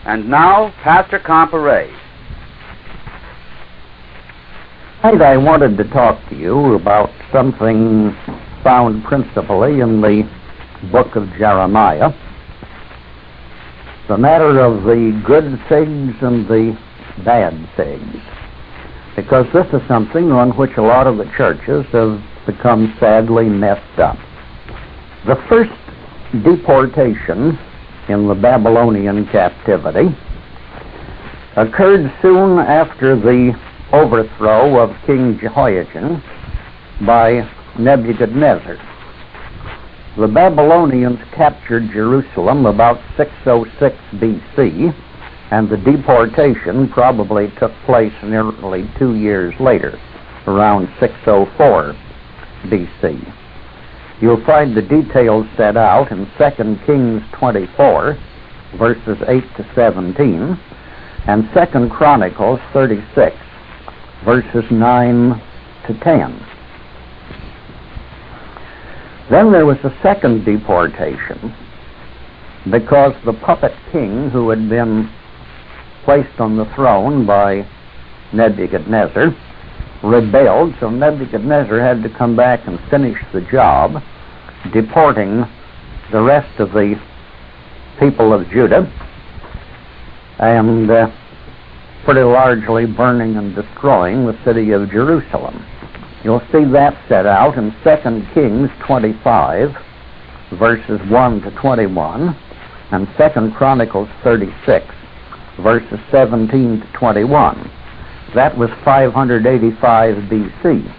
And now, Pastor Comparet. Tonight I wanted to talk to you about something found principally in the book of Jeremiah, the matter of the good figs and the bad figs, because this is something on which a lot of the churches have become sadly messed up. The first deportation in the Babylonian captivity occurred soon after the overthrow of King Jehoiachin by Nebuchadnezzar. The Babylonians captured Jerusalem about 606 BC, and the deportation probably took place nearly 2 years later, around 604 BC. You'll find the details set out in 2 Kings 24, verses 8 to 17, and 2 Chronicles 36, verses 9 to 10. Then there was a second deportation because the puppet king who had been placed on the throne by Nebuchadnezzar rebelled, so Nebuchadnezzar had to come back and finish the job, deporting the rest of the people of Judah and pretty largely burning and destroying the city of Jerusalem. You'll see that set out in 2 Kings 25, verses 1 to 21, and 2 Chronicles 36, verses 17 to 21. That was 585 BC.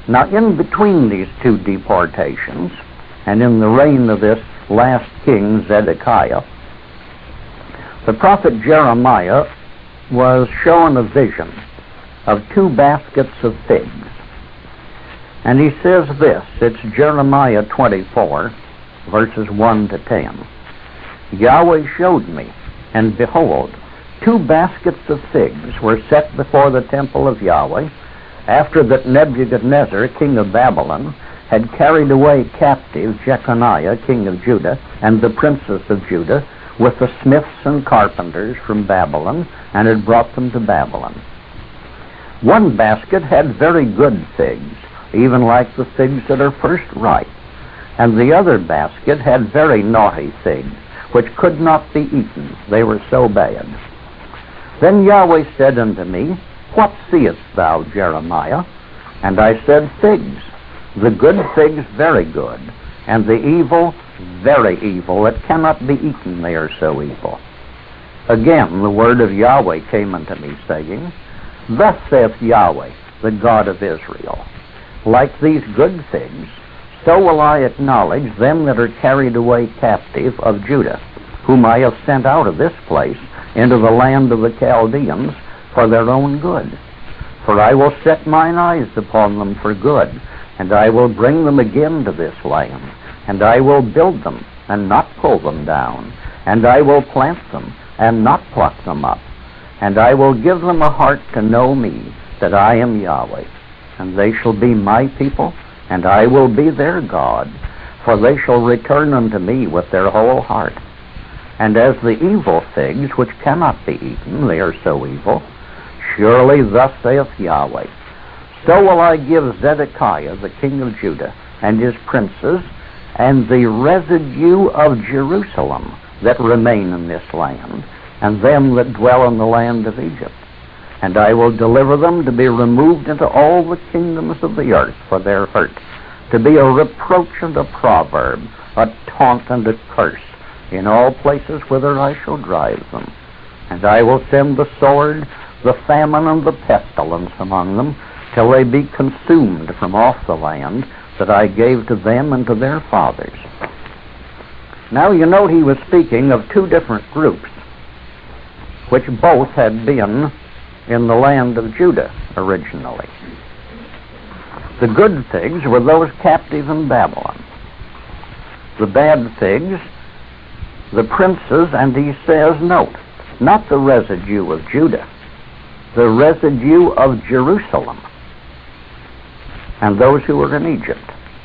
Now, in between these two deportations, and in the reign of this last king, Zedekiah, the prophet Jeremiah was shown a vision of 2 baskets of figs. And he says this, it's Jeremiah 24, verses 1 to 10. Yahweh showed me, and behold, 2 baskets of figs were set before the temple of Yahweh, after that Nebuchadnezzar, king of Babylon, had carried away captive Jeconiah, king of Judah, and the princes of Judah, with the smiths and carpenters from Babylon, and had brought them to Babylon. One basket had very good figs, even like the figs that are first ripe, and the other basket had very naughty figs, which could not be eaten, they were so bad. Then Yahweh said unto me, What seest thou, Jeremiah? And I said, Figs, the good figs very good, and the evil very evil, it cannot be eaten, they are so evil. Again the word of Yahweh came unto me, saying, Thus saith Yahweh, the God of Israel, like these good figs, so will I acknowledge them that are carried away captive of Judah, whom I have sent out of this place into the land of the Chaldeans for their own good. For I will set mine eyes upon them for good, and I will bring them again to this land, and I will build them and not pull them down, and I will plant them and not pluck them up, and I will give them a heart to know me, that I am Yahweh, and they shall be my people, and I will be their God, for they shall return unto me with their whole heart. And as the evil figs, which cannot be eaten, they are so evil, surely thus saith Yahweh, so will I give Zedekiah, the king of Judah, and his princes, and the residue of Jerusalem that remain in this land, and them that dwell in the land of Egypt. And I will deliver them to be removed into all the kingdoms of the earth for their hurt, to be a reproach and a proverb, a taunt and a curse, in all places whither I shall drive them. And I will send the sword, the famine, and the pestilence among them, till they be consumed from off the land that I gave to them and to their fathers. Now you note he was speaking of 2 different groups, which both had been in the land of Judah originally. The good figs were those captive in Babylon. The bad figs, the princes, and he says, note, not the residue of Judah, the residue of Jerusalem, and those who were in Egypt.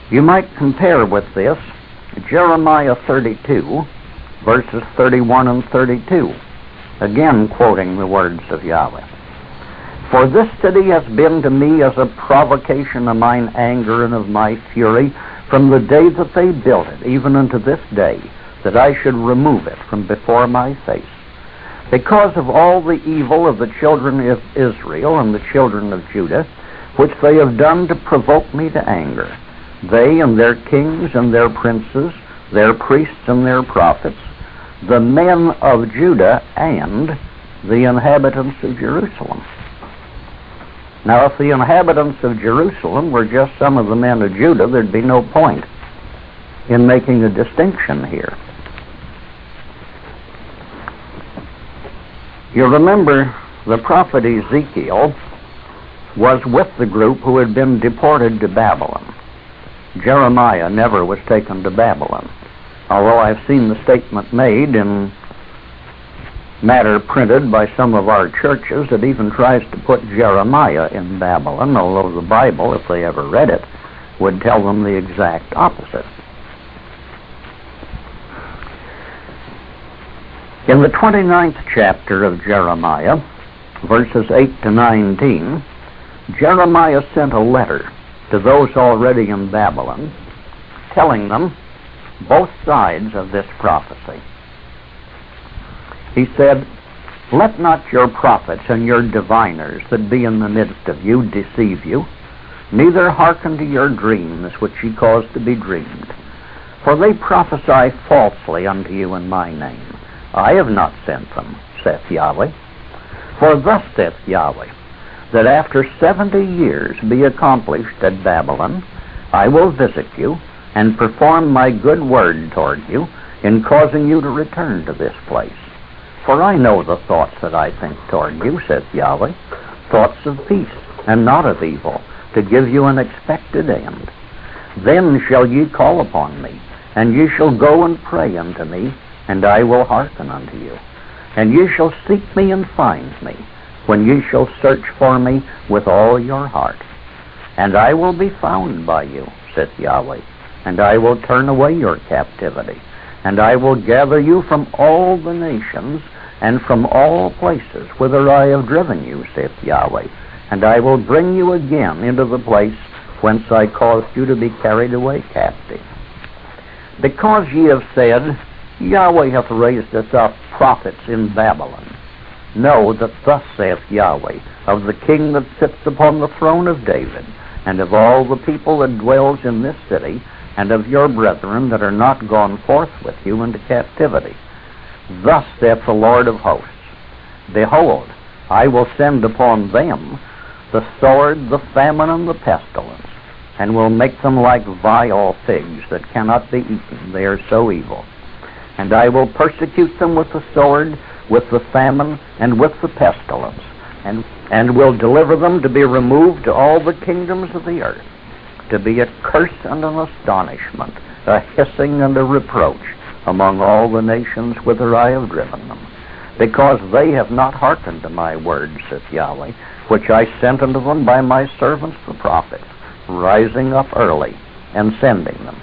You might compare with this Jeremiah 32, verses 31 and 32, again quoting the words of Yahweh. For this city has been to me as a provocation of mine anger and of my fury from the day that they built it, even unto this day, that I should remove it from before my face. Because of all the evil of the children of Israel and the children of Judah, which they have done to provoke me to anger, they and their kings and their princes, their priests and their prophets, the men of Judah and the inhabitants of Jerusalem. Now, if the inhabitants of Jerusalem were just some of the men of Judah, there'd be no point in making a distinction here. You remember the prophet Ezekiel was with the group who had been deported to Babylon. Jeremiah never was taken to Babylon, although I've seen the statement made in matter printed by some of our churches that even tries to put Jeremiah in Babylon, although the Bible, if they ever read it, would tell them the exact opposite. In the 29th chapter of Jeremiah, verses 8 to 19, Jeremiah sent a letter to those already in Babylon, telling them both sides of this prophecy. He said, Let not your prophets and your diviners that be in the midst of you deceive you, neither hearken to your dreams which ye cause to be dreamed. For they prophesy falsely unto you in my name. I have not sent them, saith Yahweh. For thus saith Yahweh, that after 70 years be accomplished at Babylon, I will visit you, and perform my good word toward you, in causing you to return to this place. For I know the thoughts that I think toward you, saith Yahweh, thoughts of peace, and not of evil, to give you an expected end. Then shall ye call upon me, and ye shall go and pray unto me, and I will hearken unto you. And ye shall seek me and find me, when ye shall search for me with all your heart. And I will be found by you, saith Yahweh, and I will turn away your captivity, and I will gather you from all the nations, and from all places whither I have driven you, saith Yahweh, and I will bring you again into the place whence I caused you to be carried away captive. Because ye have said, Yahweh hath raised us up prophets in Babylon, know that thus saith Yahweh, of the king that sits upon the throne of David, and of all the people that dwells in this city, and of your brethren that are not gone forth with you into captivity. Thus saith the Lord of hosts, Behold, I will send upon them the sword, the famine, and the pestilence, and will make them like vile figs that cannot be eaten. They are so evil. And I will persecute them with the sword, with the famine, and with the pestilence, and will deliver them to be removed to all the kingdoms of the earth, to be a curse and an astonishment, a hissing and a reproach among all the nations whither I have driven them, because they have not hearkened to my words, saith Yahweh, which I sent unto them by my servants the prophets, rising up early and sending them.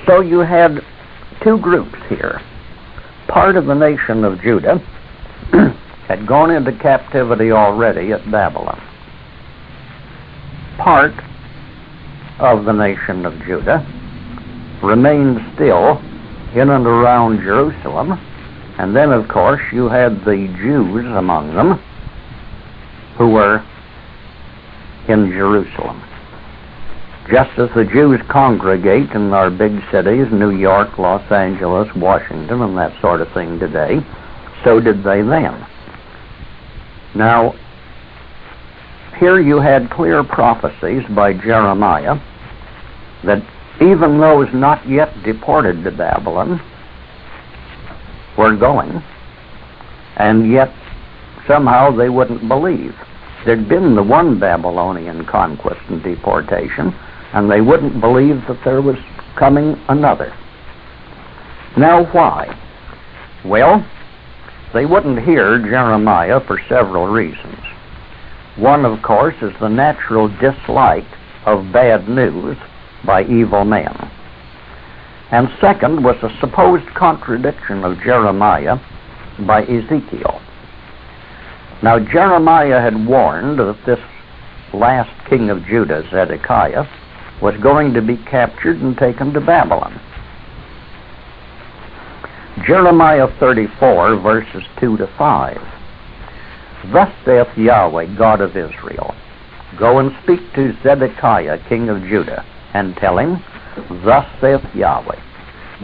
So you had two groups here. Part of the nation of Judah had gone into captivity already at Babylon. Part of the nation of Judah remained still in and around Jerusalem, and then, of course, you had the Jews among them who were in Jerusalem. Just as the Jews congregate in our big cities, New York, Los Angeles, Washington, and that sort of thing today, so did they then. Now, here you had clear prophecies by Jeremiah that even those not yet deported to Babylon were going, and yet somehow they wouldn't believe. There'd been the one Babylonian conquest and deportation, and they wouldn't believe that there was coming another. Now why? Well, they wouldn't hear Jeremiah for several reasons. One, of course, is the natural dislike of bad news by evil men. And second was a supposed contradiction of Jeremiah by Ezekiel. Now Jeremiah had warned that this last king of Judah, Zedekiah, was going to be captured and taken to Babylon. Jeremiah 34, verses 2 to 5. Thus saith Yahweh, God of Israel, go and speak to Zedekiah, king of Judah, and tell him, thus saith Yahweh,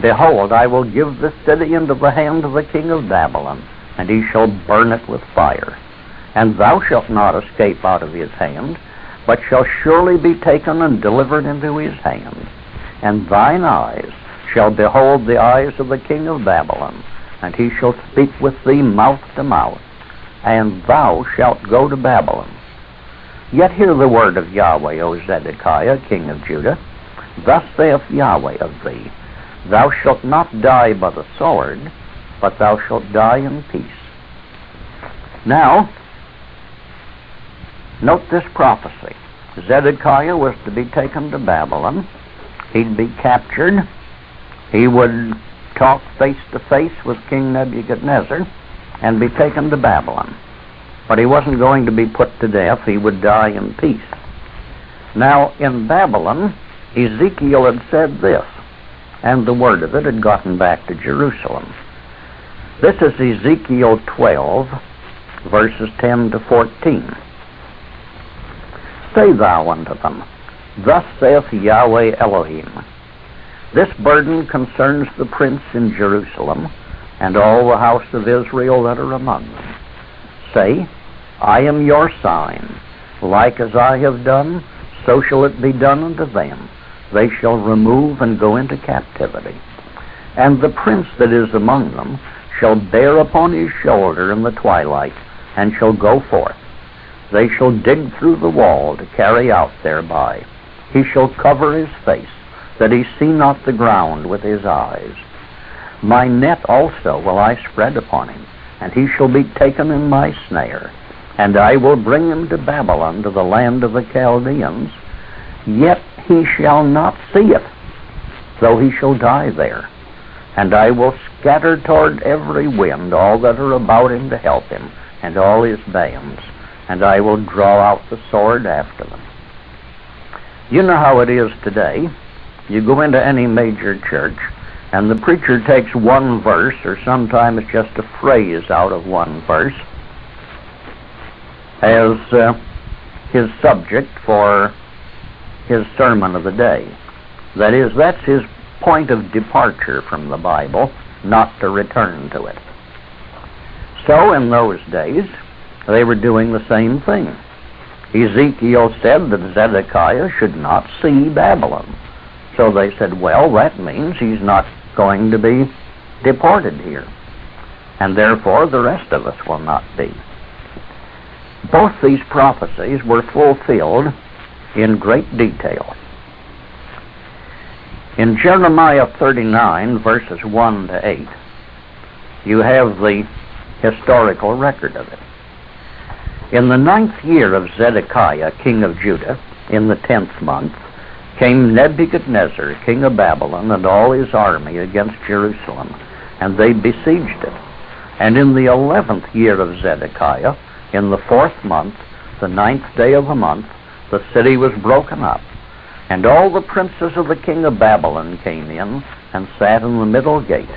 behold, I will give this city into the hand of the king of Babylon, and he shall burn it with fire. And thou shalt not escape out of his hand, but shall surely be taken and delivered into his hand. And thine eyes shall behold the eyes of the king of Babylon, and he shall speak with thee mouth to mouth, and thou shalt go to Babylon. Yet hear the word of Yahweh, O Zedekiah, king of Judah. Thus saith Yahweh of thee, thou shalt not die by the sword, but thou shalt die in peace. Now, note this prophecy. Zedekiah was to be taken to Babylon. He'd be captured. He would talk face to face with King Nebuchadnezzar and be taken to Babylon. But he wasn't going to be put to death. He would die in peace. Now, in Babylon, Ezekiel had said this, and the word of it had gotten back to Jerusalem. This is Ezekiel 12, verses 10 to 14. Say thou unto them, thus saith Yahweh Elohim, this burden concerns the prince in Jerusalem, and all the house of Israel that are among them. Say, I am your sign. Like as I have done, so shall it be done unto them. They shall remove and go into captivity. And the prince that is among them shall bear upon his shoulder in the twilight, and shall go forth. They shall dig through the wall to carry out thereby. He shall cover his face, that he see not the ground with his eyes. My net also will I spread upon him, and he shall be taken in my snare. And I will bring him to Babylon, to the land of the Chaldeans. Yet he shall not see it, though he shall die there. And I will scatter toward every wind all that are about him to help him, and all his bands. And I will draw out the sword after them. You know how it is today. You go into any major church, and the preacher takes one verse, or sometimes just a phrase out of one verse, as his subject for his sermon of the day. That is, that's his point of departure from the Bible, not to return to it. So in those days, they were doing the same thing. Ezekiel said that Zedekiah should not see Babylon. So they said, well, that means he's not going to be deported here. And therefore the rest of us will not be. Both these prophecies were fulfilled in great detail. In Jeremiah 39, verses 1 to 8, you have the historical record of it. In the 9th year of Zedekiah, king of Judah, in the 10th month, came Nebuchadnezzar, king of Babylon, and all his army against Jerusalem, and they besieged it. And in the 11th year of Zedekiah, in the 4th month, the 9th day of the month, the city was broken up. And all the princes of the king of Babylon came in, and sat in the middle gate.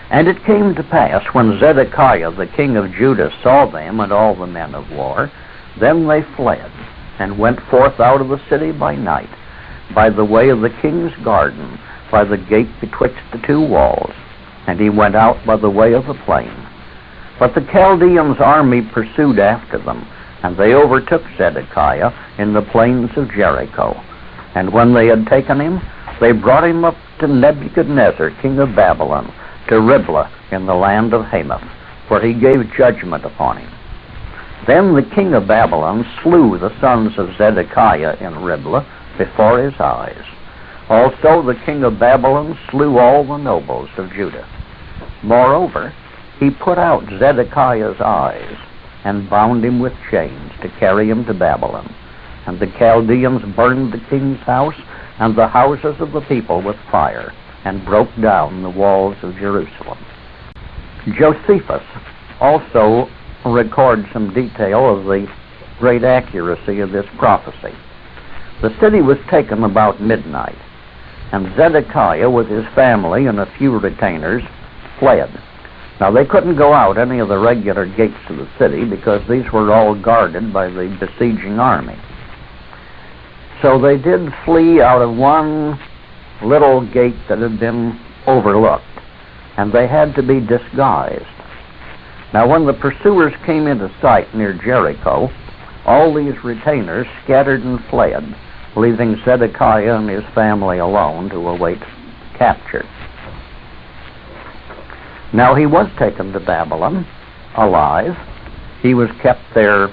And it came to pass, when Zedekiah the king of Judah saw them and all the men of war, then they fled, and went forth out of the city by night, by the way of the king's garden, by the gate betwixt the two walls. And he went out by the way of the plain. But the Chaldeans' army pursued after them, and they overtook Zedekiah in the plains of Jericho. And when they had taken him, they brought him up to Nebuchadnezzar, king of Babylon, to Riblah in the land of Hamath, for he gave judgment upon him. Then the king of Babylon slew the sons of Zedekiah in Riblah before his eyes. Also the king of Babylon slew all the nobles of Judah. Moreover, he put out Zedekiah's eyes, and bound him with chains to carry him to Babylon. And the Chaldeans burned the king's house and the houses of the people with fire, and broke down the walls of Jerusalem. Josephus also records some detail of the great accuracy of this prophecy. The city was taken about midnight, and Zedekiah with his family and a few retainers fled. Now, they couldn't go out any of the regular gates of the city because these were all guarded by the besieging army. So they did flee out of one little gate that had been overlooked, and they had to be disguised. Now, when the pursuers came into sight near Jericho, all these retainers scattered and fled, leaving Zedekiah and his family alone to await capture. Now, he was taken to Babylon alive. He was kept there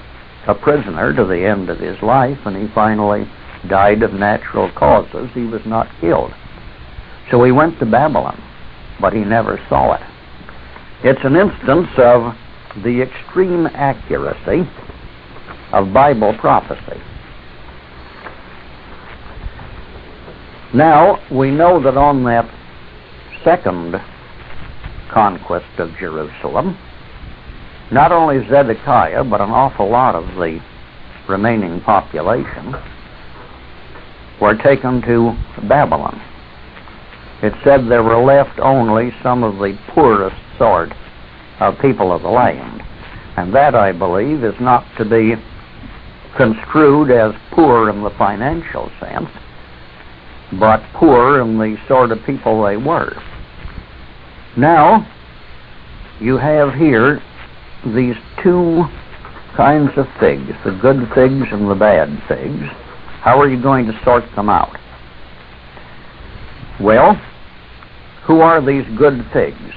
a prisoner to the end of his life, and he finally died of natural causes. He was not killed. So he went to Babylon, but he never saw it. It's an instance of the extreme accuracy of Bible prophecy. Now, we know that on that second conquest of Jerusalem, not only Zedekiah, but an awful lot of the remaining population were taken to Babylon. It said there were left only some of the poorest sort of people of the land. And that, I believe, is not to be construed as poor in the financial sense, but poor in the sort of people they were. Now, you have here these two kinds of figs, the good figs and the bad figs. How are you going to sort them out? Well, who are these good figs?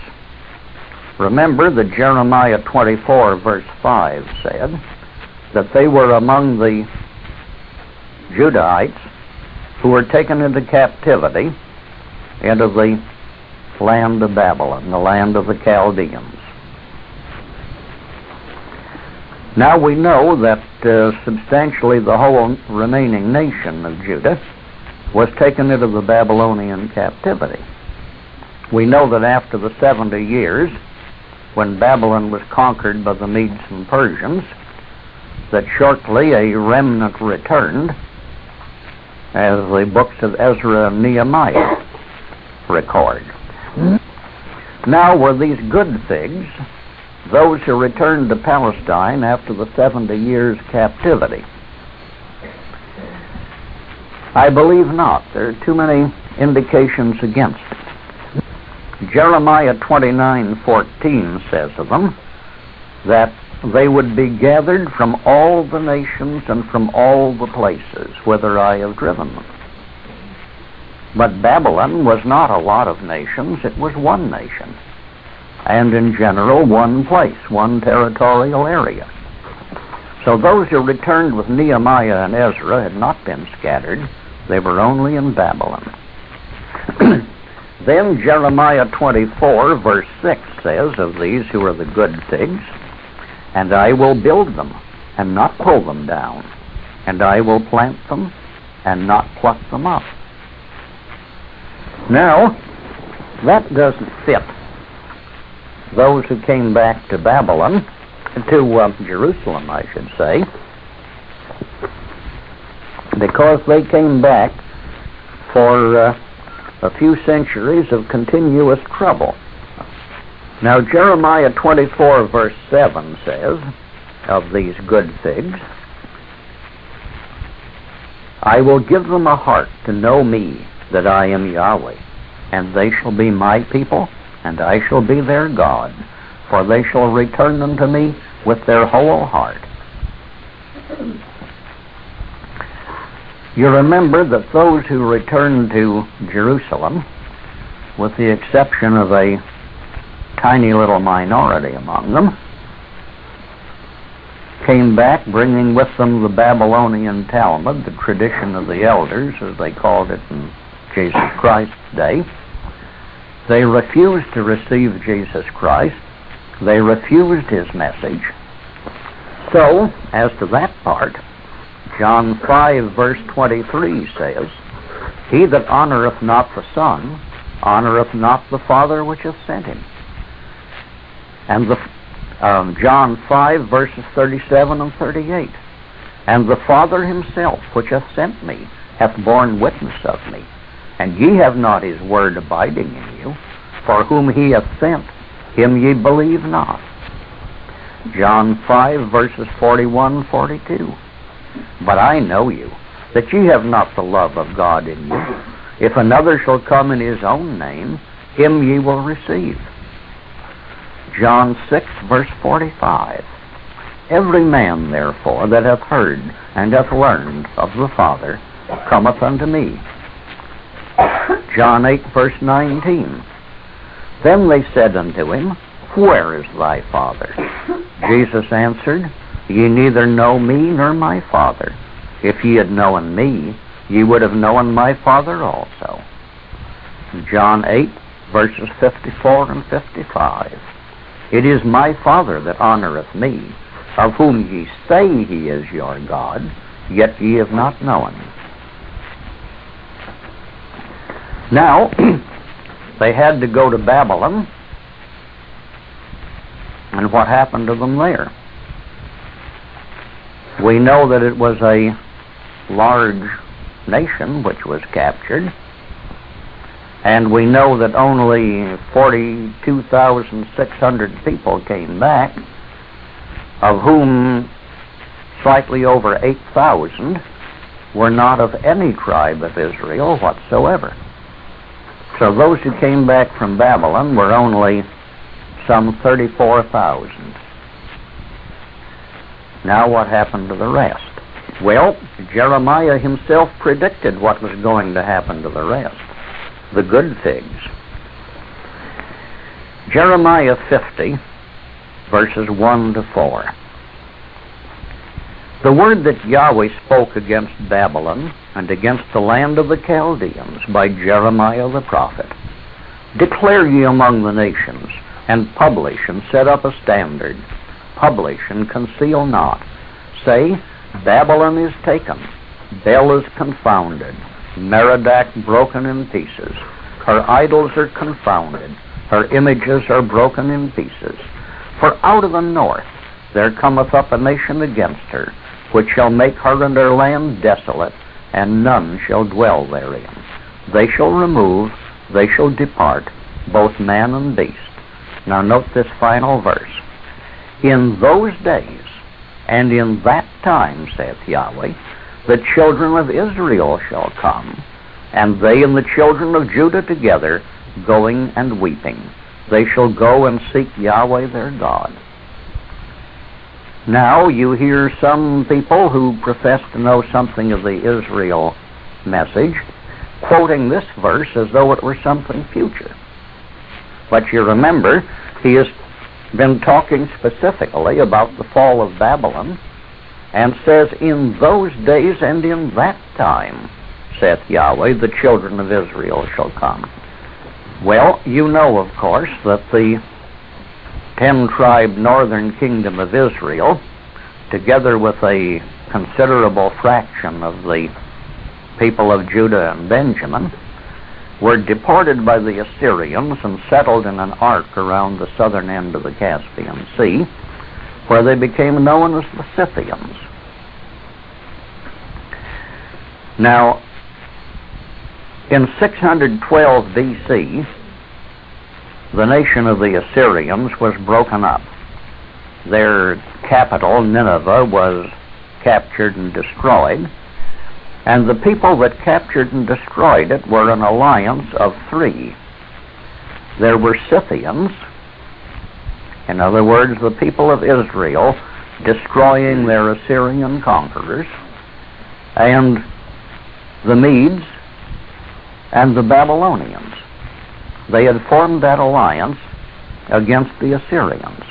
Remember that Jeremiah 24, verse 5 said that they were among the Judahites who were taken into captivity into the land of Babylon, the land of the Chaldeans. Now we know that substantially the whole remaining nation of Judah was taken into the Babylonian captivity. We know that after the 70 years, when Babylon was conquered by the Medes and Persians, that shortly a remnant returned, as the books of Ezra and Nehemiah record. Now, were these good figs those who returned to Palestine after the 70 years captivity? I believe not. There are too many indications against it. Jeremiah 29:14 says of them that they would be gathered from all the nations and from all the places whither I have driven them. But Babylon was not a lot of nations, it was one nation. And in general, one place, one territorial area. So those who returned with Nehemiah and Ezra had not been scattered, they were only in Babylon. Then Jeremiah 24, verse 6 says of these who are the good figs, and I will build them and not pull them down, and I will plant them and not pluck them up. Now, that doesn't fit those who came back to Babylon, to Jerusalem, I should say, because they came back for a few centuries of continuous trouble. Now, Jeremiah 24, verse 7 says of these good figs, I will give them a heart to know me, that I am Yahweh, and they shall be my people, and I shall be their God, for they shall return unto me with their whole heart. You remember that those who returned to Jerusalem, with the exception of a tiny little minority among them, came back bringing with them the Babylonian Talmud, the tradition of the elders, as they called it in Jesus Christ's day. They refused to receive Jesus Christ. They refused his message. So, as to that part, John 5, verse 23 says, He that honoreth not the Son honoreth not the Father which hath sent him. And John 5, verses 37 and 38. And the Father himself, which hath sent me, hath borne witness of me. And ye have not his word abiding in you, for whom he hath sent, him ye believe not. John 5, verses 41 and 42. But I know you, that ye have not the love of God in you. If another shall come in his own name, him ye will receive. John 6, verse 45. Every man, therefore, that hath heard and hath learned of the Father, cometh unto me. John 8, verse 19. Then they said unto him, Where is thy Father? Jesus answered, Ye neither know me nor my Father. If ye had known me, ye would have known my Father also. John 8, verses 54 and 55. It is my Father that honoreth me, of whom ye say he is your God, yet ye have not known him. Now, they had to go to Babylon, and what happened to them there? We know that it was a large nation which was captured, and we know that only 42,600 people came back, of whom slightly over 8,000 were not of any tribe of Israel whatsoever. So those who came back from Babylon were only some 34,000. Now what happened to the rest? Well, Jeremiah himself predicted what was going to happen to the rest. The good figs. Jeremiah 50, verses 1 to 4. The word that Yahweh spoke against Babylon and against the land of the Chaldeans by Jeremiah the prophet. Declare ye among the nations, and publish and set up a standard. Publish and conceal not. Say, Babylon is taken, Bel is confounded, Merodach broken in pieces. Her idols are confounded, her images are broken in pieces. For out of the north there cometh up a nation against her, which shall make her and her land desolate, and none shall dwell therein. They shall remove, they shall depart, both man and beast. Now note this final verse. In those days, and in that time, saith Yahweh, the children of Israel shall come, and they and the children of Judah together, going and weeping. They shall go and seek Yahweh their God. Now you hear some people who profess to know something of the Israel message quoting this verse as though it were something future. But you remember, he has been talking specifically about the fall of Babylon, and says, in those days and in that time, saith Yahweh, the children of Israel shall come. Well, you know, of course, that the 10-tribe northern kingdom of Israel, together with a considerable fraction of the people of Judah and Benjamin, were deported by the Assyrians and settled in an ark around the southern end of the Caspian Sea, where they became known as the Scythians. Now, in 612 BC, the nation of the Assyrians was broken up. Their capital, Nineveh, was captured and destroyed, and the people that captured and destroyed it were an alliance of three. There were Scythians, in other words, the people of Israel destroying their Assyrian conquerors, and the Medes and the Babylonians. They had formed that alliance against the Assyrians.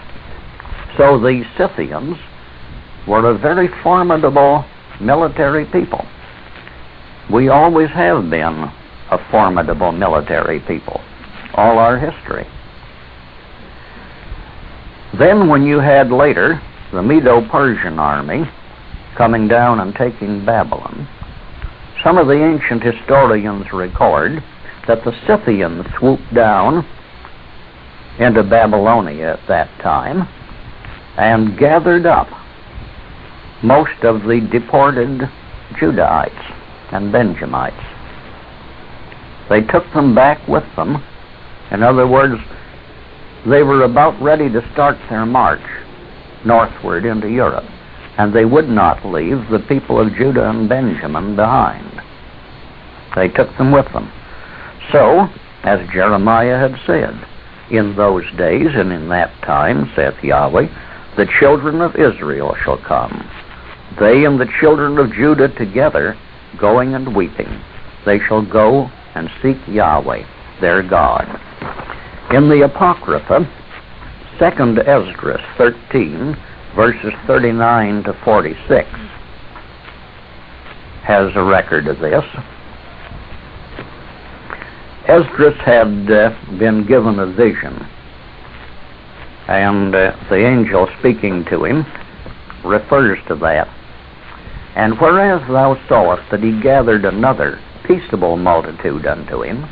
So the Scythians were a very formidable military people. We always have been a formidable military people, all our history. Then when you had later the Medo-Persian army coming down and taking Babylon, some of the ancient historians record that the Scythians swooped down into Babylonia at that time and gathered up most of the deported Judahites and Benjamites. They took them back with them. In other words, they were about ready to start their march northward into Europe, and they would not leave the people of Judah and Benjamin behind. They took them with them. So, as Jeremiah had said, in those days and in that time, saith Yahweh, the children of Israel shall come, they and the children of Judah together, going and weeping. They shall go and seek Yahweh, their God. In the Apocrypha, 2 Esdras 13, verses 39 to 46, has a record of this. Esdras had been given a vision, and the angel speaking to him refers to that. And whereas thou sawest that he gathered another peaceable multitude unto him,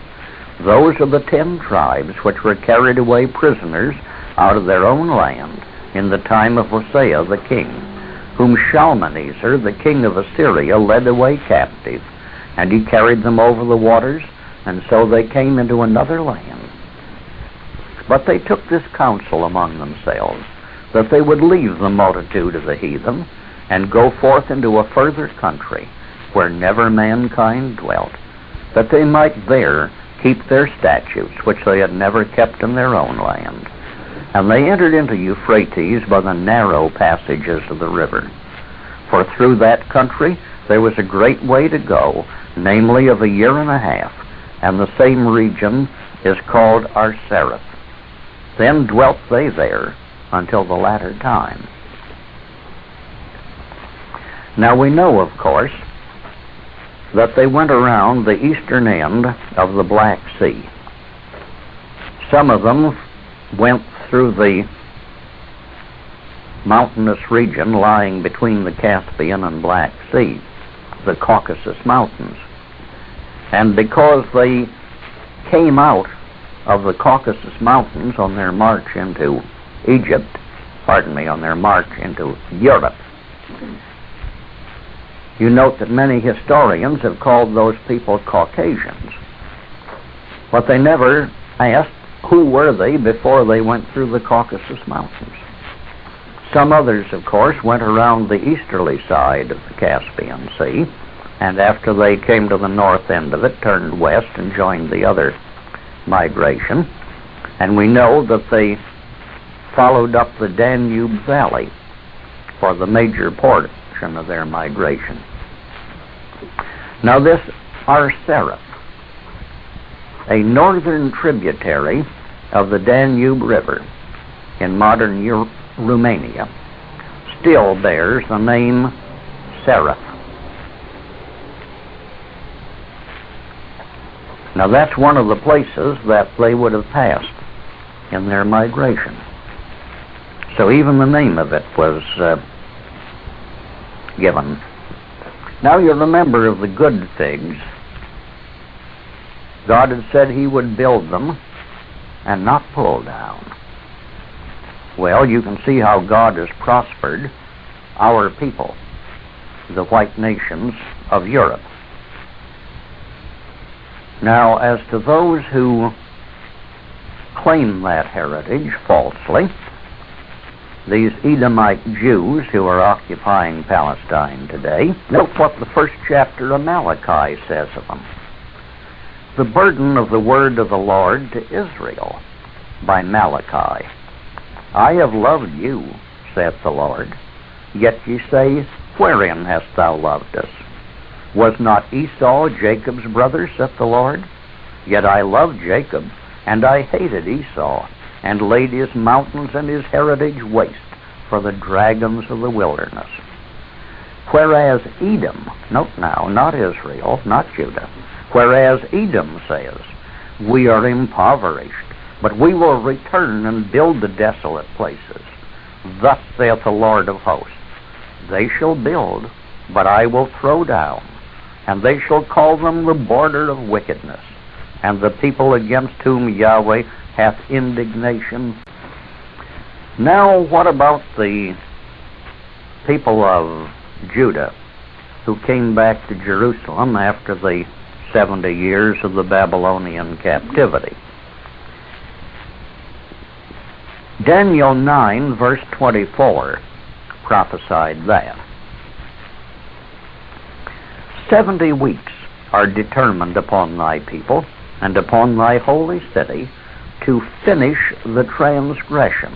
those are the 10 tribes which were carried away prisoners out of their own land in the time of Hosea the king, whom Shalmaneser the king of Assyria led away captive, and he carried them over the waters, and so they came into another land. But they took this counsel among themselves, that they would leave the multitude of the heathen, and go forth into a further country, where never mankind dwelt, that they might there keep their statutes, which they had never kept in their own land. And they entered into Euphrates by the narrow passages of the river. For through that country there was a great way to go, namely of 1.5 years, and the same region is called Arsareth. Then dwelt they there until the latter time. Now we know, of course, that they went around the eastern end of the Black Sea. Some of them went through the mountainous region lying between the Caspian and Black Sea, the Caucasus Mountains. And because they came out of the Caucasus Mountains on their march into on their march into Europe, you note that many historians have called those people Caucasians. But they never asked who were they before they went through the Caucasus Mountains. Some others, of course, went around the easterly side of the Caspian Sea, and after they came to the north end of it, turned west and joined the other migration. And we know that they followed up the Danube Valley for the major portion of their migration. Now this Arsareth, a northern tributary of the Danube River in modern Romania, still bears the name Sareth. Now that's one of the places that they would have passed in their migration. So even the name of it was given. Now you remember of the good figs, God had said he would build them and not pull down. Well, you can see how God has prospered our people, the white nations of Europe. Now, as to those who claim that heritage falsely, these Edomite Jews who are occupying Palestine today, note what the first chapter of Malachi says of them. The burden of the word of the Lord to Israel by Malachi. I have loved you, saith the Lord, yet ye say, wherein hast thou loved us? Was not Esau Jacob's brother, saith the Lord? Yet I loved Jacob, and I hated Esau, and laid his mountains and his heritage waste for the dragons of the wilderness. Whereas Edom, note now, not Israel, not Judah, whereas Edom says, we are impoverished, but we will return and build the desolate places. Thus saith the Lord of hosts, they shall build, but I will throw down, and they shall call them the border of wickedness, and the people against whom Yahweh hath indignation. Now what about the people of Judah who came back to Jerusalem after the 70 years of the Babylonian captivity? Daniel 9 verse 24 prophesied that 70 weeks are determined upon thy people and upon thy holy city to finish the transgression,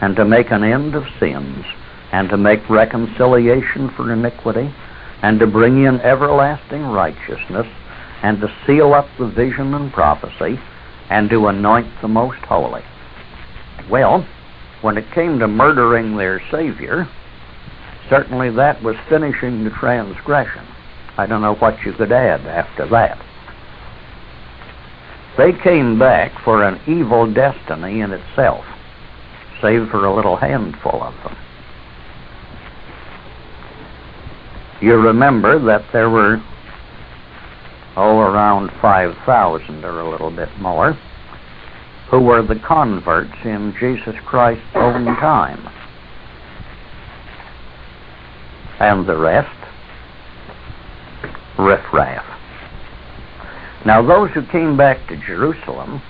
and to make an end of sins, and to make reconciliation for iniquity, and to bring in everlasting righteousness, and to seal up the vision and prophecy, and to anoint the most holy. Well, when it came to murdering their Savior, certainly that was finishing the transgression. I don't know what you could add after that. They came back for an evil destiny in itself, save for a little handful of them. You remember that there were, around 5,000 or a little bit more, who were the converts in Jesus Christ's own time. And the rest, riffraff. Now those who came back to Jerusalem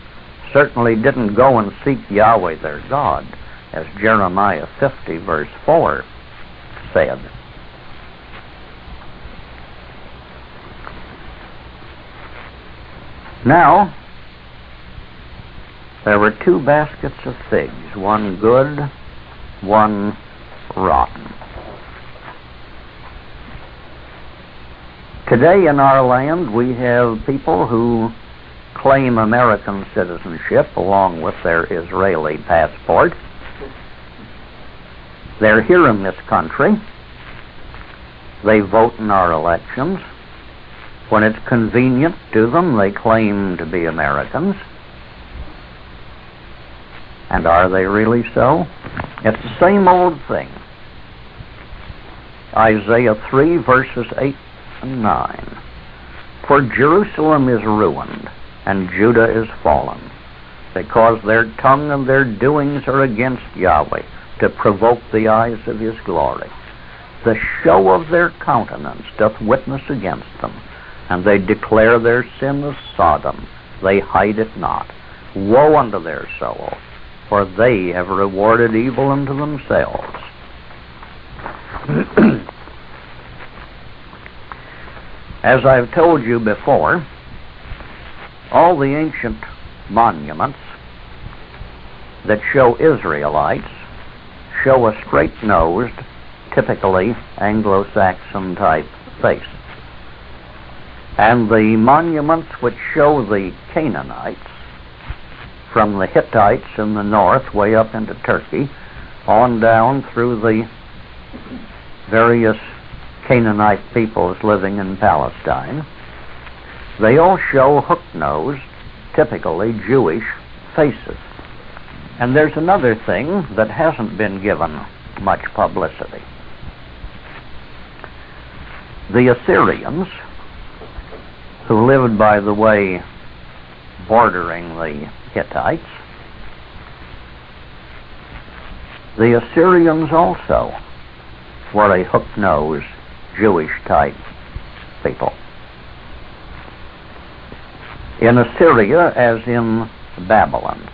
certainly didn't go and seek Yahweh their God, as Jeremiah 50 verse 4 said. Now, there were 2 baskets of figs, one good, one rotten. Today in our land we have people who claim American citizenship along with their Israeli passport. They're here in this country. They vote in our elections. When it's convenient to them, they claim to be Americans. And are they really so? It's the same old thing. Isaiah 3 verses 8 and 9. For Jerusalem is ruined, and Judah is fallen, because their tongue and their doings are against Yahweh, to provoke the eyes of his glory. The show of their countenance doth witness against them, and they declare their sin as Sodom. They hide it not. Woe unto their soul, for they have rewarded evil unto themselves. As I've told you before, all the ancient monuments that show Israelites show a straight-nosed, typically Anglo-Saxon type face. And the monuments which show the Canaanites, from the Hittites in the north way up into Turkey, on down through the various Canaanite peoples living in Palestine, they all show hook-nosed, typically Jewish faces. And there's another thing that hasn't been given much publicity. The Assyrians, who lived, by the way, bordering the Hittites, the Assyrians also were a hook-nosed Jewish-type people. In Assyria, as in Babylon,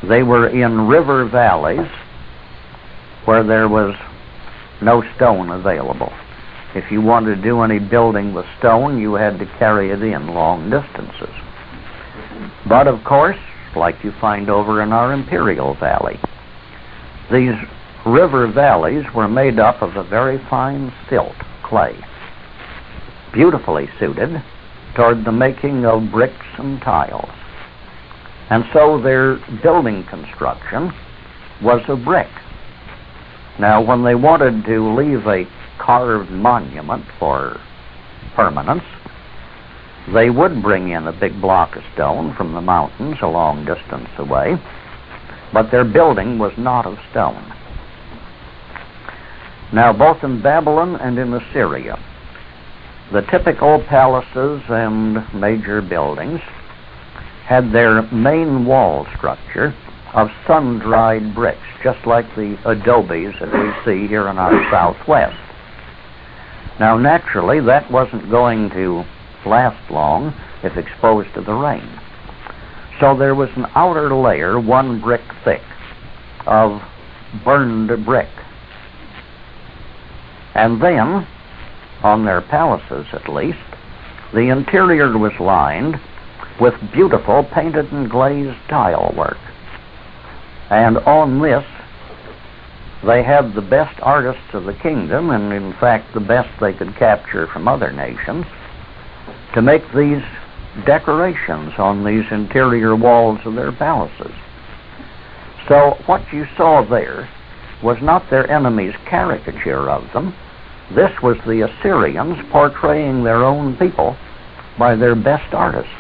they were in river valleys where there was no stone available. If you wanted to do any building with stone, you had to carry it in long distances. But of course, like you find over in our Imperial Valley, these river valleys were made up of a very fine silt, clay, beautifully suited toward the making of bricks and tiles. And so their building construction was of brick. Now, when they wanted to leave a carved monument for permanence, they would bring in a big block of stone from the mountains a long distance away, but their building was not of stone. Now, both in Babylon and in Assyria, the typical palaces and major buildings had their main wall structure of sun-dried bricks, just like the adobes that we see here in our southwest. Now, naturally, that wasn't going to last long if exposed to the rain. So there was an outer layer, 1 brick thick, of burned brick. And then, on their palaces at least, the interior was lined with beautiful painted and glazed tile work. And on this, they had the best artists of the kingdom, and in fact the best they could capture from other nations, to make these decorations on these interior walls of their palaces. So what you saw there was not their enemy's caricature of them. This was the Assyrians portraying their own people by their best artists.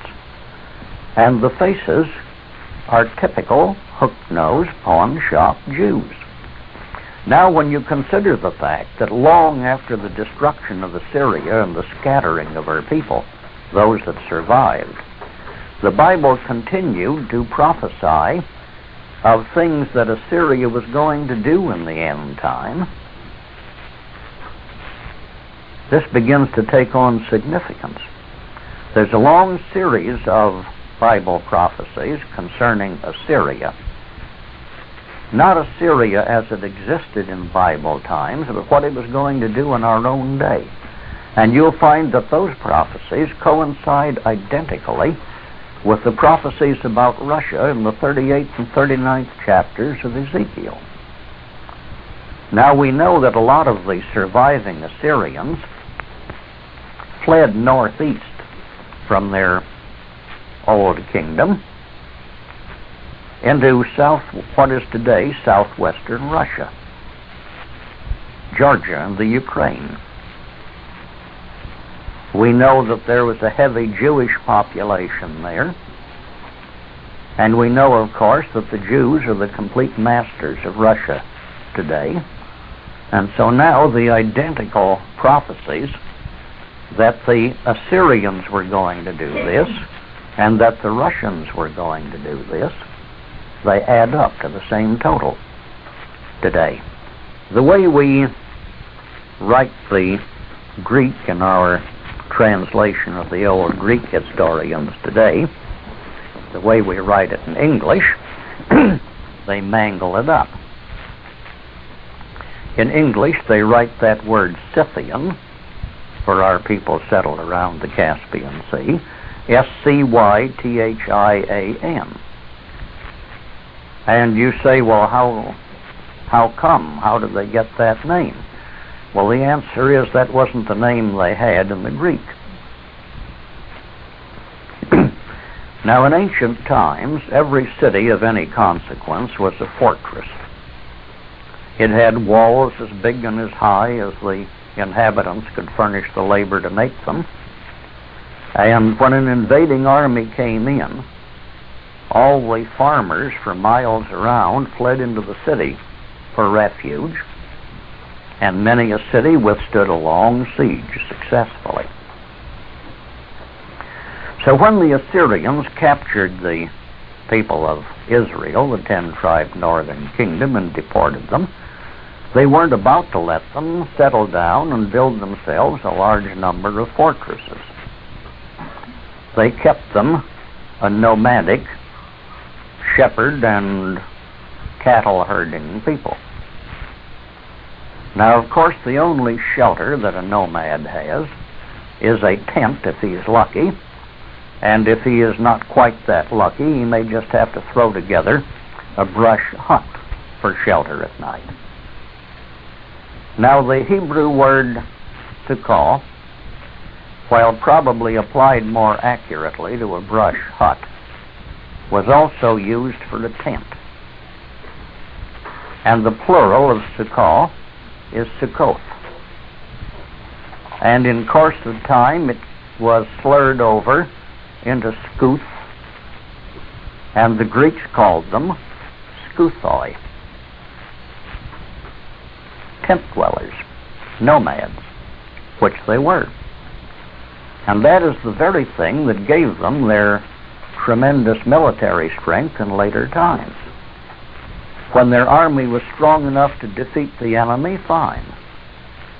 And the faces are typical hook-nosed pawn-shop Jews. Now, when you consider the fact that long after the destruction of Assyria and the scattering of her people, those that survived, the Bible continued to prophesy of things that Assyria was going to do in the end time, this begins to take on significance. There's a long series of Bible prophecies concerning Assyria. Not Assyria as it existed in Bible times, but what it was going to do in our own day. And you'll find that those prophecies coincide identically with the prophecies about Russia in the 38th and 39th chapters of Ezekiel. Now we know that a lot of the surviving Assyrians fled northeast from their old kingdom into what is today southwestern Russia, Georgia, and the Ukraine. We know that there was a heavy Jewish population there, and we know, of course, that the Jews are the complete masters of Russia today. And so now the identical prophecies that the Assyrians were going to do this and that the Russians were going to do this, they add up to the same total today. The way we write the Greek in our translation of the old Greek historians today, the way we write it in English, they mangle it up. In English, they write that word Scythian, for our people settled around the Caspian Sea, S-C-Y-T-H-I-A-N. And you say, well, how come? How did they get that name? Well, the answer is that wasn't the name they had in the Greek. Now, in ancient times, every city of any consequence was a fortress. It had walls as big and as high as the inhabitants could furnish the labor to make them. And when an invading army came in, all the farmers for miles around fled into the city for refuge, and many a city withstood a long siege successfully. So when the Assyrians captured the people of Israel, the 10-tribe northern kingdom, and deported them, they weren't about to let them settle down and build themselves a large number of fortresses. They kept them a nomadic, shepherd and cattle herding people. Now, of course, the only shelter that a nomad has is a tent if he's lucky, and if he is not quite that lucky, he may just have to throw together a brush hut for shelter at night. Now, the Hebrew word sukkah, while probably applied more accurately to a brush hut, was also used for a tent. And the plural of sukkah is Sukkoth. And in course of time, it was slurred over into Skuth, and the Greeks called them Skuthoi, tent dwellers, nomads, which they were. And that is the very thing that gave them their tremendous military strength in later times. When their army was strong enough to defeat the enemy, fine.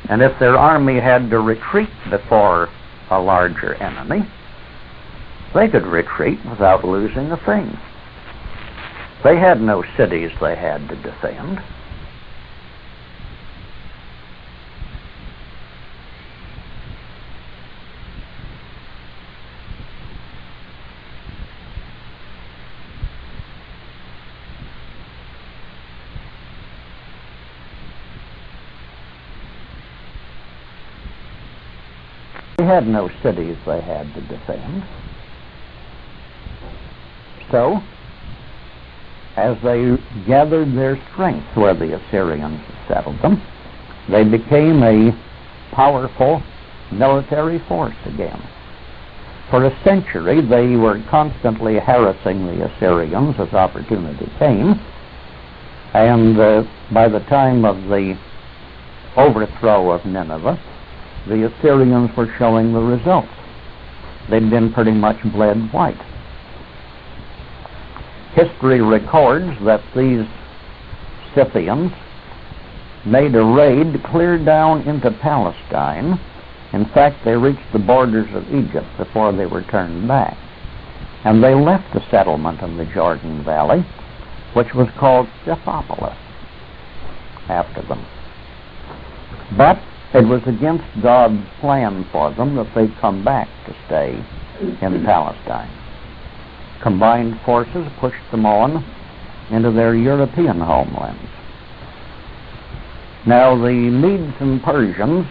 And if their army had to retreat before a larger enemy, they could retreat without losing a thing. They had no cities they had to defend. They had no cities they had to defend. So, as they gathered their strength where the Assyrians had settled them, they became a powerful military force again. For a century, they were constantly harassing the Assyrians as opportunity came, and by the time of the overthrow of Nineveh, the Assyrians were showing the results. They'd been pretty much bled white. History records that these Scythians made a raid clear down into Palestine. In fact, they reached the borders of Egypt before they were turned back. And they left the settlement in the Jordan Valley, which was called Scythopolis after them. But it was against God's plan for them that they come back to stay in Palestine. Combined forces pushed them on into their European homelands. Now the Medes and Persians,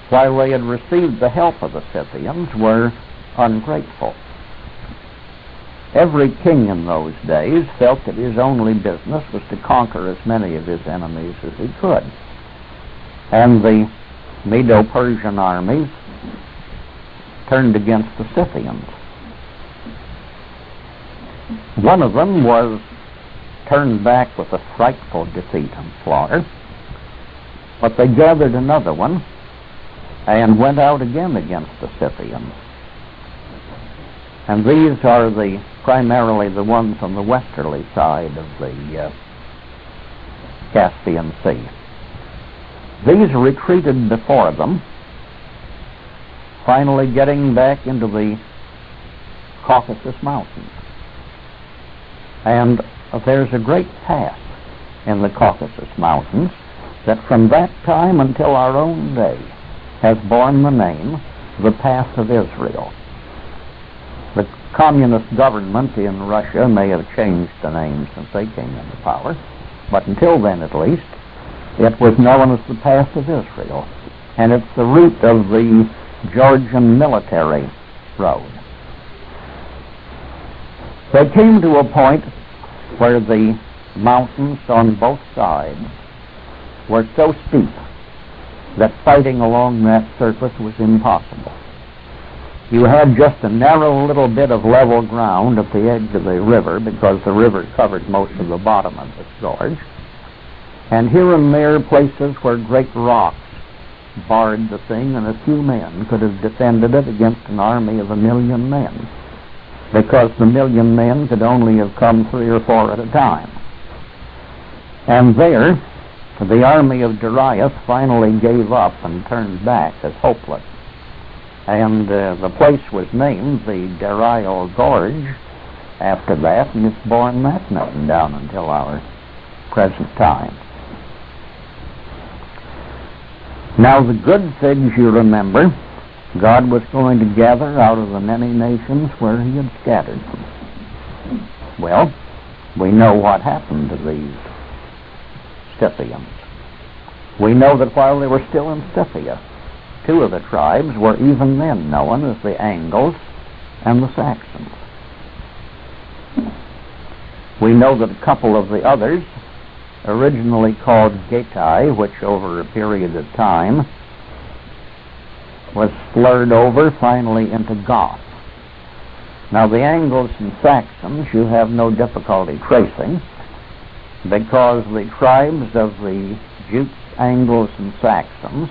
while they had received the help of the Scythians, were ungrateful. Every king in those days felt that his only business was to conquer as many of his enemies as he could. And the Medo-Persian armies turned against the Scythians. One of them was turned back with a frightful defeat and slaughter, but they gathered another one and went out again against the Scythians. And these are primarily the ones on the westerly side of the Caspian Sea. These retreated before them, finally getting back into the Caucasus Mountains. And there's a great pass in the Caucasus Mountains that from that time until our own day has borne the name the Pass of Israel. The communist government in Russia may have changed the name since they came into power, but until then at least, it was known as the Pass of Israel, and it's the route of the Georgian military road. They came to a point where the mountains on both sides were so steep that fighting along that surface was impossible. You had just a narrow little bit of level ground at the edge of the river because the river covered most of the bottom of this gorge. And here and there places where great rocks barred the thing, and a few men could have defended it against an army of 1,000,000 men, because the 1,000,000 men could only have come 3 or 4 at a time. And there, the army of Darius finally gave up and turned back as hopeless. And the place was named the Darial Gorge after that, and it's borne that name down until our present time. Now the good figs, you remember, God was going to gather out of the many nations where he had scattered them. Well, we know what happened to these Scythians. We know that while they were still in Scythia, 2 of the tribes were even then known as the Angles and the Saxons. We know that a couple of the others, originally called Getai, which over a period of time was slurred over finally into Goth. Now the Angles and Saxons you have no difficulty tracing, because the tribes of the Jutes, Angles, and Saxons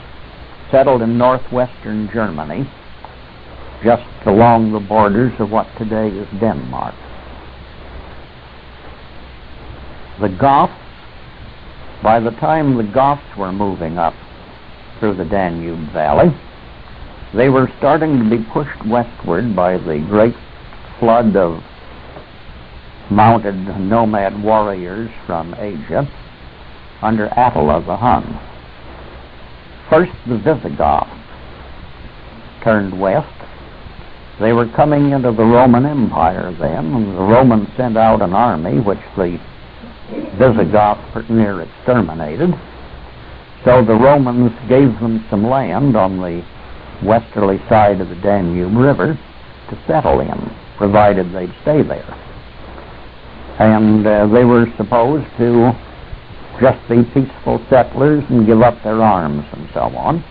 settled in northwestern Germany just along the borders of what today is Denmark. The Goths, by the time the Goths were moving up through the Danube Valley, they were starting to be pushed westward by the great flood of mounted nomad warriors from Asia under Attila the Hun. First, the Visigoths turned west. They were coming into the Roman Empire then, and the Romans sent out an army which the Visigoths near exterminated. So the Romans gave them some land on the westerly side of the Danube River to settle in, provided they'd stay there. And they were supposed to just be peaceful settlers and give up their arms and so on.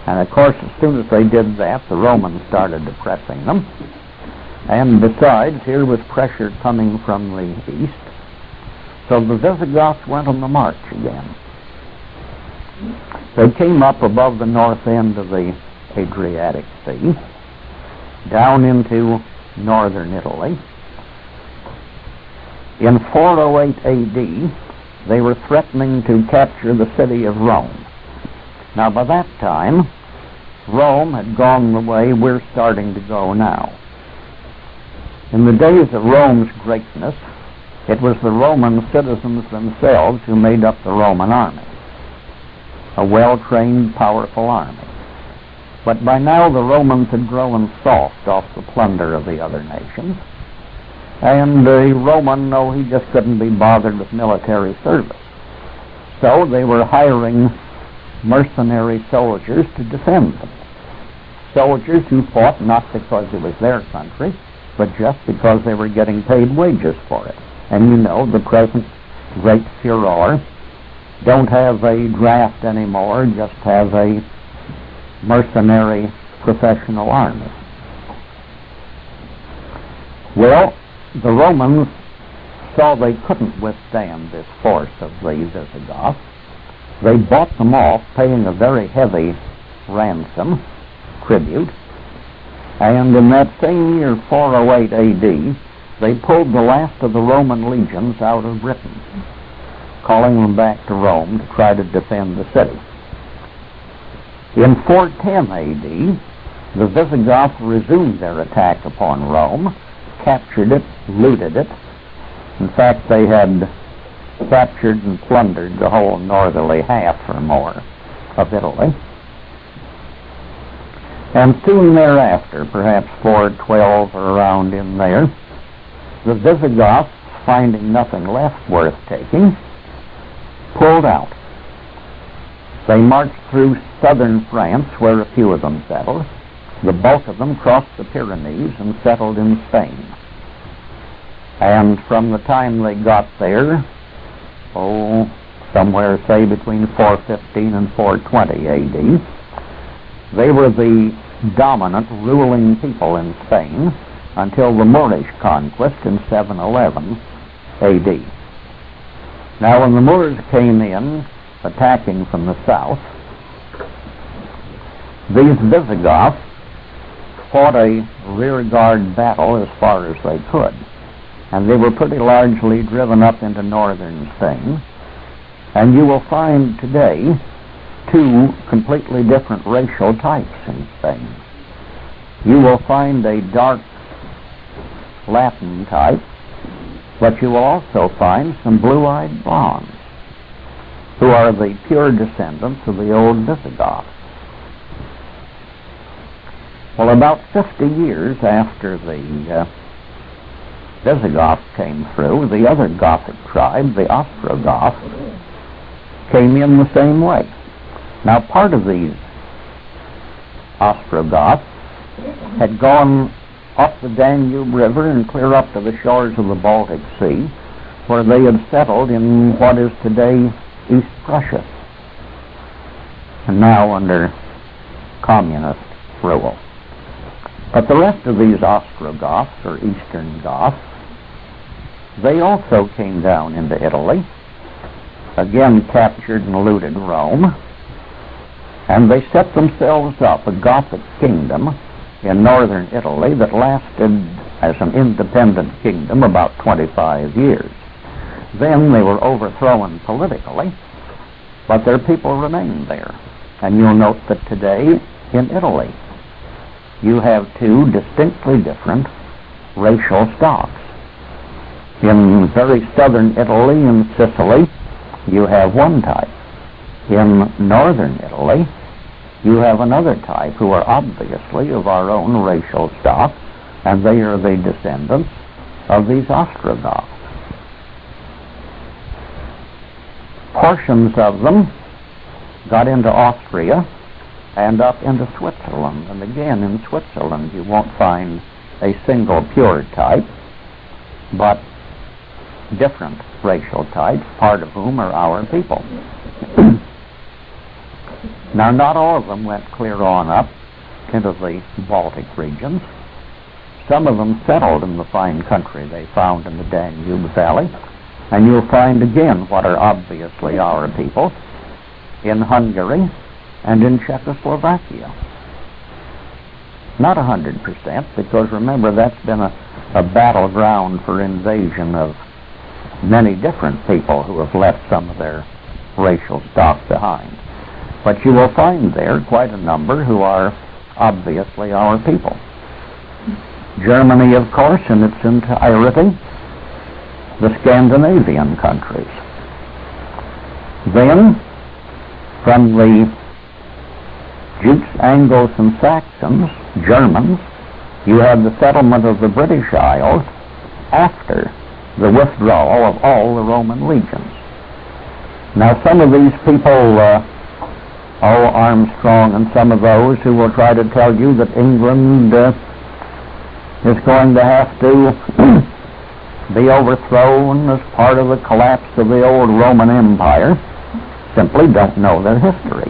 And of course, as soon as they did that, the Romans started oppressing them. And besides, here was pressure coming from the east. So the Visigoths went on the march again. They came up above the north end of the Adriatic Sea, down into northern Italy. In 408 AD, they were threatening to capture the city of Rome. Now, by that time, Rome had gone the way we're starting to go now. In the days of Rome's greatness, it was the Roman citizens themselves who made up the Roman army, a well-trained, powerful army. But by now the Romans had grown soft off the plunder of the other nations, and the Roman, no, he just couldn't be bothered with military service. So they were hiring mercenary soldiers to defend them. Soldiers who fought not because it was their country, but just because they were getting paid wages for it. And you know, the present great furor, don't have a draft anymore, just have a mercenary professional army. Well, the Romans saw they couldn't withstand this force of the Visigoths. They bought them off, paying a very heavy ransom, tribute, and in that same year, 408 AD, they pulled the last of the Roman legions out of Britain, calling them back to Rome to try to defend the city. In 410 AD, the Visigoths resumed their attack upon Rome, captured it, looted it. In fact, they had captured and plundered the whole northerly half or more of Italy. And soon thereafter, perhaps 412 or around in there, the Visigoths, finding nothing left worth taking, pulled out. They marched through southern France, where a few of them settled. The bulk of them crossed the Pyrenees and settled in Spain. And from the time they got there, somewhere, say, between 415 and 420 AD, they were the dominant ruling people in Spain until the Moorish conquest in 711 AD. Now, when the Moors came in, attacking from the south, these Visigoths fought a rearguard battle as far as they could, and they were pretty largely driven up into northern Spain. And you will find today two completely different racial types in Spain. You will find a dark Latin type, but you will also find some blue-eyed blondes, who are the pure descendants of the old Visigoths. Well, about 50 years after the Visigoths came through, the other Gothic tribe, the Ostrogoths, came in the same way. Now, part of these Ostrogoths had gone up the Danube River and clear up to the shores of the Baltic Sea, where they had settled in what is today East Prussia, and now under communist rule. But the rest of these Ostrogoths, or Eastern Goths, they also came down into Italy, again captured and looted Rome, and they set themselves up a Gothic kingdom in northern Italy that lasted as an independent kingdom about 25 years. Then they were overthrown politically, but their people remained there. And you'll note that today in Italy, you have two distinctly different racial stocks. In very southern Italy and Sicily, you have one type. In northern Italy, you have another type who are obviously of our own racial stock, and they are the descendants of these Ostrogoths. Portions of them got into Austria and up into Switzerland. And again, in Switzerland, you won't find a single pure type, but different racial types, part of whom are our people. Now, not all of them went clear on up into the Baltic regions. Some of them settled in the fine country they found in the Danube Valley, and you'll find again what are obviously our people in Hungary and in Czechoslovakia. Not 100%, because remember, that's been a battleground for invasion of many different people who have left some of their racial stock behind. But you will find there quite a number who are obviously our people. Germany, of course, in its entirety, the Scandinavian countries. Then, from the Jutes, Angles, and Saxons, Germans, you have the settlement of the British Isles after the withdrawal of all the Roman legions. Now, some of these people, Armstrong and some of those who will try to tell you that England is going to have to be overthrown as part of the collapse of the old Roman Empire, simply don't know their history.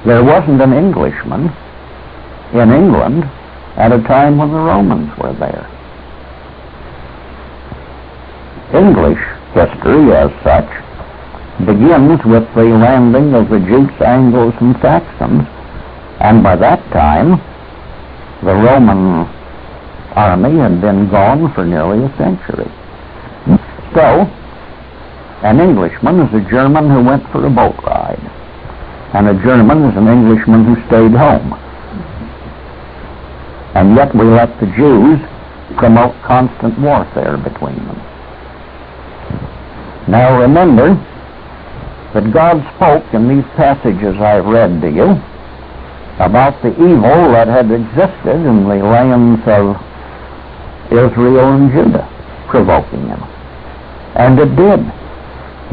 There wasn't an Englishman in England at a time when the Romans were there. English history, as such, begins with the landing of the Jutes, Angles, and Saxons, and by that time, the Roman army had been gone for nearly a century. So, an Englishman is a German who went for a boat ride, and a German is an Englishman who stayed home. And yet we let the Jews promote constant warfare between them. Now remember that God spoke in these passages I've read to you about the evil that had existed in the lands of Israel and Judah, provoking him. And it did,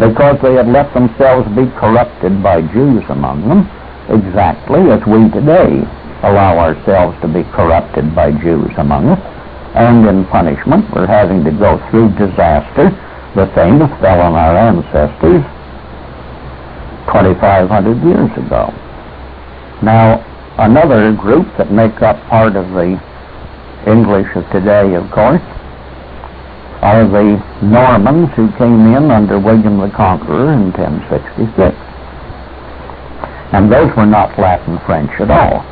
because they had let themselves be corrupted by Jews among them, exactly as we today allow ourselves to be corrupted by Jews among us, and in punishment we're having to go through disaster, the same that fell on our ancestors 2,500 years ago. Now, another group that make up part of the English of today, of course, are the Normans who came in under William the Conqueror in 1066. And those were not Latin French at all.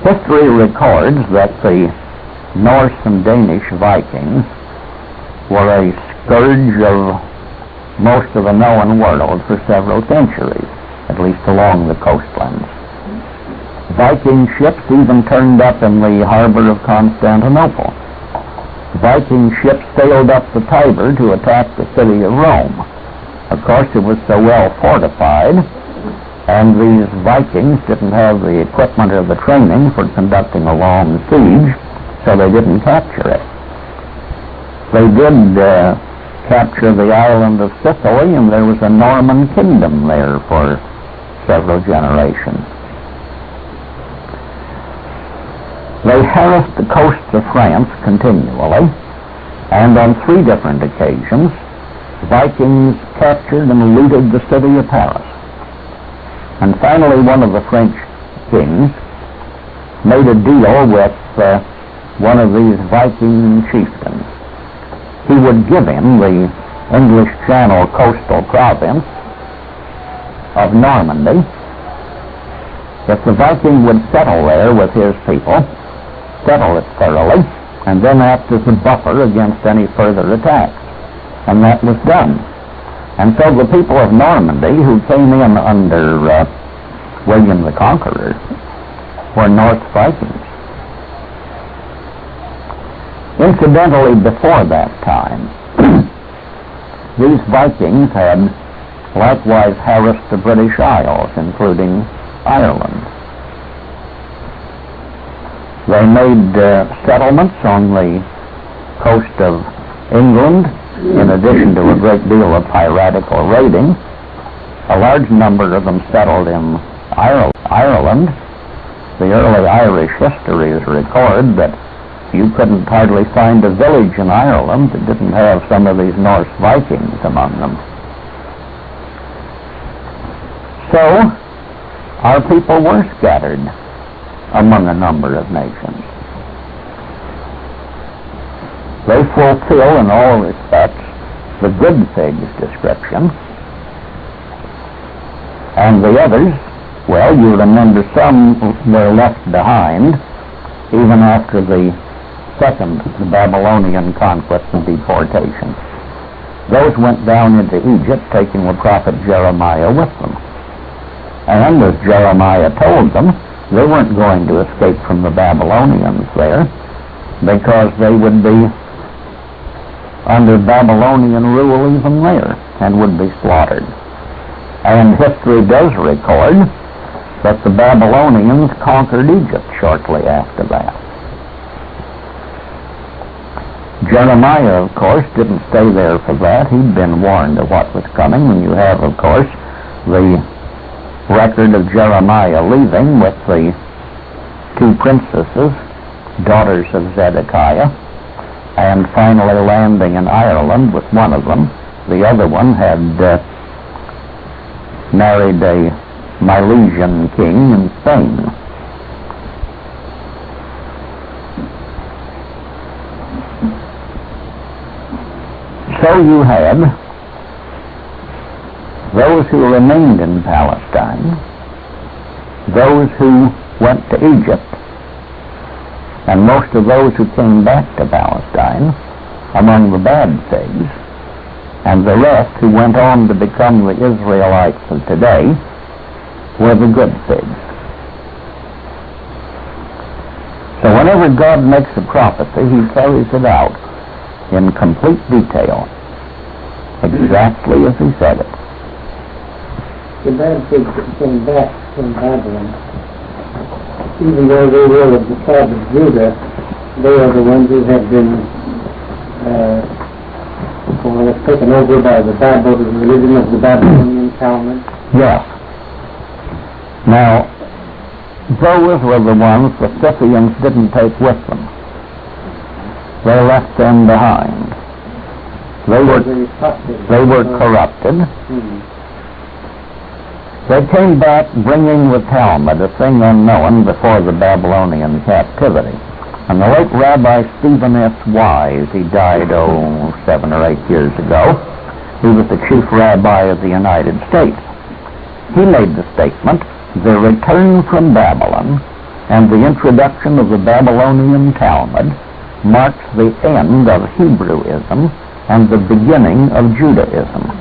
History records that the Norse and Danish Vikings were a scourge of most of the known world for several centuries, at least along the coastlands. Viking ships even turned up in the harbor of Constantinople. Viking ships sailed up the Tiber to attack the city of Rome. Of course, it was so well fortified, and these Vikings didn't have the equipment or the training for conducting a long siege, so they didn't capture it. They did capture the island of Sicily, and there was a Norman kingdom there for several generations. They harassed the coasts of France continually, and on 3 different occasions, Vikings captured and looted the city of Paris. And finally, one of the French kings made a deal with one of these Viking chieftains. He would give him the English Channel coastal province of Normandy If the Viking would settle there with his people, settle it thoroughly, and then act as a buffer against any further attacks. And that was done. And so the people of Normandy, who came in under William the Conqueror, were Norse Vikings. Incidentally, before that time, these Vikings had likewise harassed the British Isles, including Ireland. They made settlements on the coast of England, in addition to a great deal of piratical raiding. A large number of them settled in Ireland. The early Irish histories record that you couldn't hardly find a village in Ireland that didn't have some of these Norse Vikings among them. So, our people were scattered among a number of nations. They fulfill in all respects the good figs description, and the others, well, you remember some were left behind even after the Babylonian conquest and deportation. Those went down into Egypt, taking the prophet Jeremiah with them. And as Jeremiah told them, they weren't going to escape from the Babylonians there, because they would be under Babylonian rule even there, and would be slaughtered. And history does record that the Babylonians conquered Egypt shortly after that. Jeremiah, of course, didn't stay there for that. He'd been warned of what was coming, and you have, of course, the record of Jeremiah leaving with the two princesses, daughters of Zedekiah, and finally landing in Ireland with one of them. The other one had married a Milesian king in Spain. So you had those who remained in Palestine, those who went to Egypt, and most of those who came back to Palestine among the bad figs, and the rest who went on to become the Israelites of today were the good figs. So whenever God makes a prophecy, he carries it out in complete detail, exactly as he said it. The bad figs that came back from Babylon, even though they were of the tribe of Judah, they are the ones who have been taken over by the Bible, the religion of the Babylonian Talmud. Yes. Now, those were the ones the Scythians didn't take with them. They left them behind. They were corrupted. Mm-hmm. They came back bringing the Talmud, a thing unknown before the Babylonian captivity. And the late Rabbi Stephen S. Wise, he died, 7 or 8 years ago. He was the chief rabbi of the United States. He made the statement, the return from Babylon and the introduction of the Babylonian Talmud marks the end of Hebrewism and the beginning of Judaism.